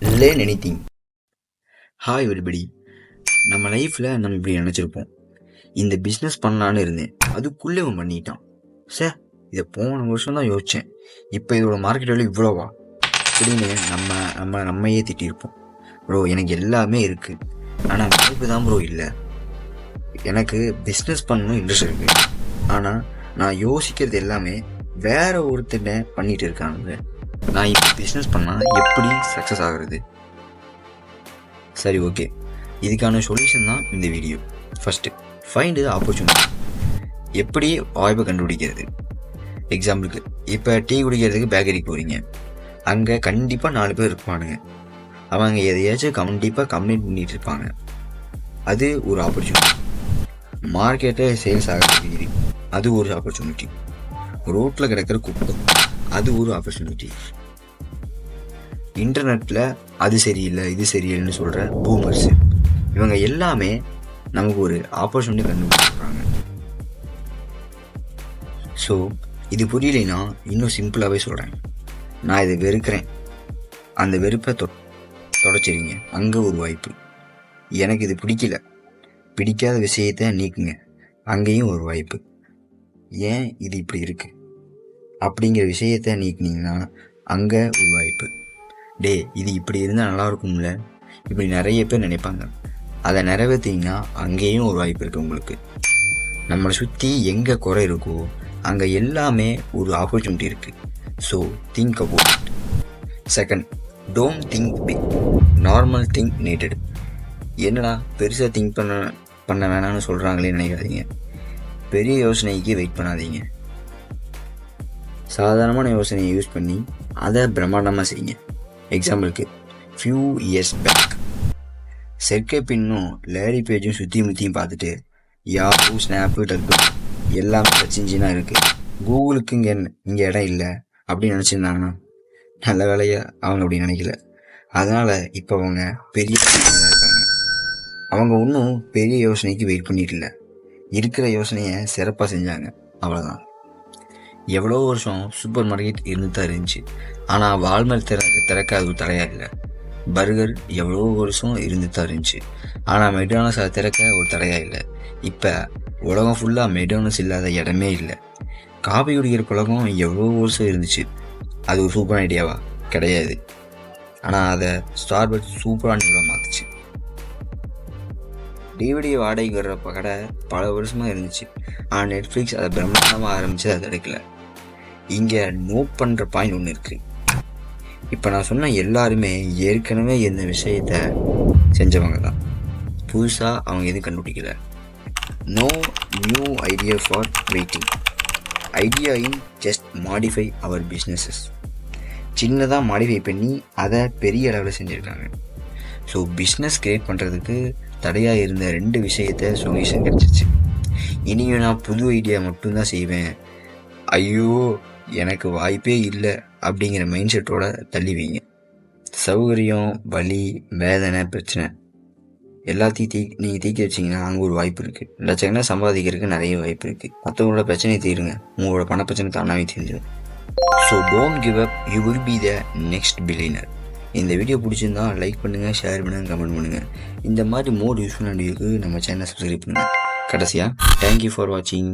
Learn anything. Hi everybody. நம்ம லைஃப்பில் நம்ம இப்படி நினச்சிருப்போம், இந்த பிஸ்னஸ் பண்ணலான்னு இருந்தேன், அதுக்குள்ளே அவன் பண்ணிட்டான். சார், இதை போன வருஷம் தான் யோசித்தேன், இப்போ இதோட மார்க்கெட் வேல்யூ இவ்வளோவா அப்படின்னு நம்மையே திட்டிருப்போம். ப்ரோ, எனக்கு எல்லாமே இருக்குது, ஆனால் வாய்ப்பு தான் ப்ரோ இல்லை. எனக்கு பிஸ்னஸ் பண்ணணும் இன்ட்ரெஸ்ட் இருக்குது, ஆனால் நான் யோசிக்கிறது எல்லாமே வேற ஒருத்தனை பண்ணிட்டு இருக்காங்க. நான் இப்போ பிஸ்னஸ் பண்ணால் எப்படி சக்ஸஸ் ஆகுறது? சரி, ஓகே, இதுக்கான சொல்யூஷன் தான் இந்த video. First, find the opportunity. எப்படி வாய்ப்பை கண்டுபிடிக்கிறது? எக்ஸாம்பிளுக்கு, இப்போ டீ குடிக்கிறதுக்கு பேக்கரிக்கு போகிறீங்க, அங்கே கண்டிப்பாக 4 பேர் இருப்பானுங்க. அவங்க எதையாச்சும் கண்டிப்பாக கம்ப்ளைண்ட் பண்ணிகிட்டு இருப்பாங்க. அது ஒரு ஆப்பர்ச்சுனிட்டி. மார்க்கெட்டில் சேல்ஸ் ஆகிறது, அது ஒரு ஆப்பர்ச்சுனிட்டி. ரோட்டில் கிடக்கிற குப்பை, அது ஒரு ஆப்பர்ச்சுனிட்டி. இன்டர்நெட்டில் அது சரியில்லை இது சரியில்லைன்னு சொல்கிற பூமர்ஸ், இவங்க எல்லாமே நமக்கு ஒரு ஆப்பர்ச்சுனிட்டி கண்டுபிடிச்சிருக்காங்க. ஸோ இது புரியலைன்னா இன்னும் சிம்பிளாகவே சொல்கிறேன். நான் இதை வெறுக்கிறேன், அந்த வெறுப்பை தொடச்சிருங்க, அங்கே ஒரு வாய்ப்பு. எனக்கு இது பிடிக்காத விஷயத்தை நீக்குங்க, அங்கேயும் ஒரு வாய்ப்பு. ஏன் இது இப்படி இருக்குது அப்படிங்கிற விஷயத்தை நீக்கினீங்கன்னா அங்கே ஒரு வாய்ப்பு. இது இப்படி இருந்தால் நல்லா இருக்கும்ல, இப்படி நிறைய பேர் நினைப்பாங்க. அதை நிறைவேற்றிங்கன்னா அங்கேயும் ஒரு வாய்ப்பு இருக்குது உங்களுக்கு. நம்மளை சுற்றி எங்கே குறை இருக்கோ அங்கே எல்லாமே ஒரு ஆப்பர்ச்சுனிட்டி இருக்குது. So think about it. Second, don't think big, normal think needed. என்னடா பெருசாக திங்க் பண்ண வேணாம்னு சொல்கிறாங்களே நினைக்காதீங்க. பெரிய யோசனைக்கு வெயிட் பண்ணாதீங்க. சாதாரணமான யோசனையை யூஸ் பண்ணி அதை பிரம்மாண்டமாக செய்யுங்க. எக்ஸாம்பிளுக்கு, ஃபியூ இயர்ஸ் பேக் செர்கே பின்னும் லேரி பேஜும் சுற்றி முற்றியும் பார்த்துட்டு யாஹூ, ஸ்னாப்பு, டக்கு எல்லாமே சர்ச் இன்ஜினாக இருக்குது, கூகுளுக்கு இங்கே இடம் இல்லை அப்படின்னு நினச்சிருந்தாங்கன்னா நல்ல வேலையாக அவங்க அப்படி நினைக்கல. அதனால் இப்போ அவங்க பெரிய இருக்காங்க. அவங்க இன்னும் பெரிய யோசனைக்கு வெயிட் பண்ணிட்டு இல்லை, இருக்கிற யோசனையை சிறப்பாக செஞ்சாங்க, அவ்வளோதான். எவ்வளோ வருஷம் சூப்பர் மார்க்கெட் இருந்து தான் இருந்துச்சு, ஆனால் வால்மார்ட் திறக்க அது ஒரு தடையாக இல்லை. பர்கர் எவ்வளோ வருஷம் இருந்து தான் இருந்துச்சு, ஆனால் மெக்டானல்ஸ் அதை திறக்க ஒரு தடையாக இல்லை. இப்போ உலகம் ஃபுல்லாக மெக்டானல்ஸ் இல்லாத இடமே இல்லை. காபி குடிக்கிற பழக்கம் எவ்வளோ வருஷம் இருந்துச்சு, அது ஒரு சூப்பரான ஐடியாவா? கிடையாது. ஆனால் அதை ஸ்டார்பக்ஸ் சூப்பரான ஐடியாவாக மாற்றுச்சு. டிவிடி வாடகைக்கு வர்ற கடை பல வருஷமாக இருந்துச்சு, ஆனால் நெட்ஃப்ளிக்ஸ் அதை பிரம்மாண்டமாக ஆரம்பித்து அதை தடுக்கலை. இங்கே நோட் பண்ணுற பாயிண்ட் ஒன்று இருக்குது. இப்போ நான் சொன்ன எல்லாருமே ஏற்கனவே இந்த விஷயத்தை செஞ்சவங்க தான், புதுசாக அவங்க எதுவும் கண்டுபிடிக்கல. No new idea for waiting. Idea in just modify our businesses. சின்னதாக மாடிஃபை பண்ணி அதை பெரிய அளவில் செஞ்சுருக்காங்க. ஸோ பிஸ்னஸ் கிரியேட் பண்ணுறதுக்கு தடையாக இருந்த 2 விஷயத்தை சொல்யூஷன் கிடச்சிச்சு. இனியும் நான் புது ஐடியா மட்டும்தான் செய்வேன், ஐயோ எனக்கு வாய்ப்பே இல்லை அப்படிங்கிற மைண்ட் செட்டோட தள்ளிவீங்க. சௌகரியம், வலி, வேதனை, பிரச்சனை எல்லாத்தையும் நீங்கள் தீக்கி வச்சிங்கன்னா அங்கே ஒரு வாய்ப்பு இருக்குது. லட்சக்கணக்கான சம்பாதிக்கிறதுக்கு நிறைய வாய்ப்பு இருக்குது. மற்றவங்களோட பிரச்சனையை தீருங்க, உங்களோட பண பிரச்சனை தானாகவே தீர்ந்துடும். So don't give up, you will be the next billionaire. இந்த வீடியோ பிடிச்சிருந்தா லைக் பண்ணுங்கள், ஷேர் பண்ணுங்கள், கமெண்ட் பண்ணுங்கள். இந்த மாதிரி மோர் யூஸ்ஃபுல்லான வீடியோக்கு நம்ம சேனலை சப்ஸ்கிரைப் பண்ணுங்கள். கடைசியாக தேங்க்யூ ஃபார் வாட்சிங்.